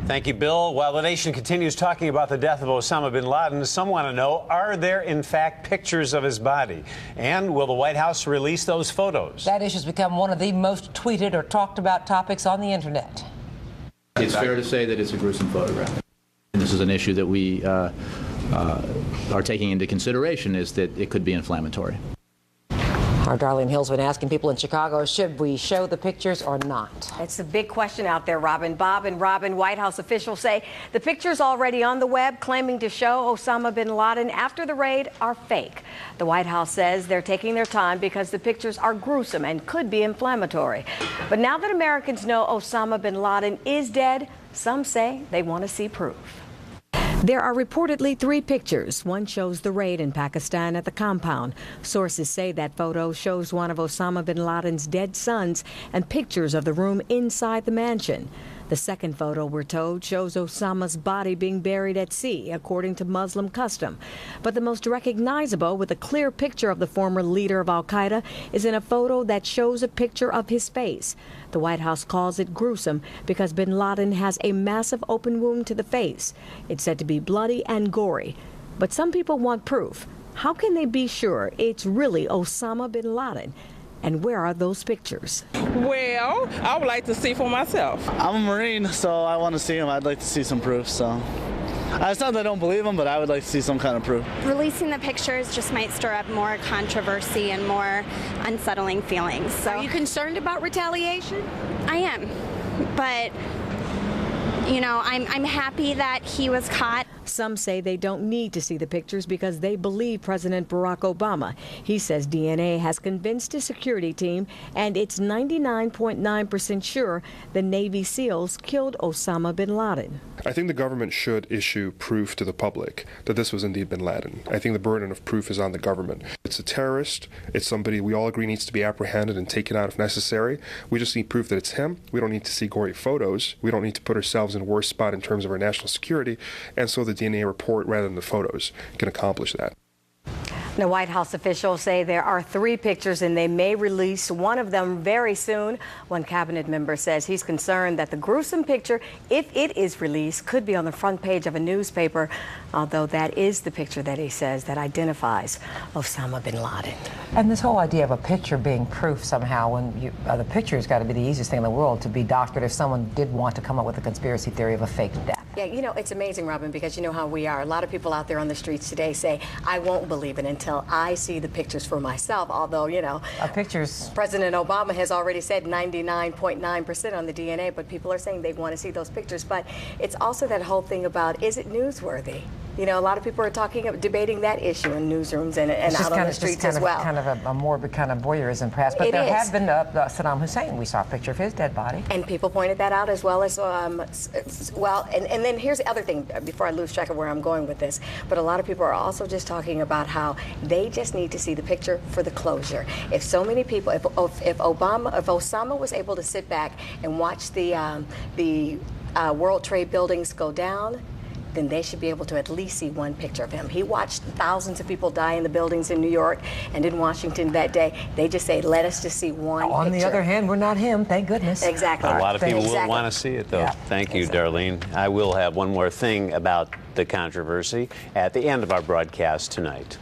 Thank you, Bill. While the nation continues talking about the death of Osama bin Laden, some want to know, are there in fact pictures of his body? And will the White House release those photos? That issue has become one of the most tweeted or talked about topics on the internet. It's fair to say that it's a gruesome photograph. And this is an issue that we are taking into consideration, is that it could be inflammatory. Our Darlene Hill's been asking people in Chicago, should we show the pictures or not? It's a big question out there, Robin. Bob and Robin, White House officials say the pictures already on the web claiming to show Osama bin Laden after the raid are fake. The White House says they're taking their time because the pictures are gruesome and could be inflammatory. But now that Americans know Osama bin Laden is dead, some say they want to see proof. There are reportedly 3 pictures. One shows the raid in Pakistan at the compound. Sources say that photo shows one of Osama bin Laden's dead sons and pictures of the room inside the mansion. The second photo, we're told, shows Osama's body being buried at sea, according to Muslim custom. But the most recognizable, with a clear picture of the former leader of al-Qaeda, is in a photo that shows a picture of his face. The White House calls it gruesome because bin Laden has a massive open wound to the face. It's said to be bloody and gory. But some people want proof. How can they be sure it's really Osama bin Laden? And where are those pictures? Well, I would like to see for myself. I'm a Marine, so I want to see him. I'd like to see some proof. So it's not that I don't believe him, but I would like to see some kind of proof. Releasing the pictures just might stir up more controversy and more unsettling feelings. So. Are you concerned about retaliation? I am, but you know, I'm happy that he was caught. Some say they don't need to see the pictures because they believe President Barack Obama. He says DNA has convinced his security team, and it's 99.9% sure the Navy SEALs killed Osama bin Laden. I think the government should issue proof to the public that this was indeed bin Laden. I think the burden of proof is on the government. It's a terrorist. It's somebody we all agree needs to be apprehended and taken out if necessary. We just need proof that it's him. We don't need to see gory photos. We don't need to put ourselves in a worse spot in terms of our national security. And so the DNA report, rather than the photos, can accomplish that. The White House officials say there are 3 pictures and they may release one of them very soon. One cabinet member says he's concerned that the gruesome picture, if it is released, could be on the front page of a newspaper, although that is the picture that he says that identifies Osama bin Laden. And this whole idea of a picture being proof somehow, when the picture has got to be the easiest thing in the world to be doctored if someone did want to come up with a conspiracy theory of a fake death. Yeah, you know, it's amazing, Robin, because you know how we are. A lot of people out there on the streets today say, I won't believe it until I see the pictures for myself, although, you know, pictures. President Obama has already said 99.9% on the DNA, but people are saying they want to see those pictures. But it's also that whole thing about, is it newsworthy? You know, a lot of people are debating that issue in newsrooms and out on the streets as well. Kind of a morbid kind of voyeurism past. But there had been Saddam Hussein. We saw a picture of his dead body. And people pointed that out as well as, well, and then here's the other thing, before I lose track of where I'm going with this, but a lot of people are also just talking about how they just need to see the picture for the closure. If so many people, if Osama was able to sit back and watch the World Trade buildings go down, then they should be able to at least see one picture of him. He watched thousands of people die in the buildings in New York and in Washington that day. They just say, let us just see one picture. On the other hand, we're not him, thank goodness. Exactly. A lot of people will want to see it, though. Yeah. Thank you, Darlene. I will have one more thing about the controversy at the end of our broadcast tonight.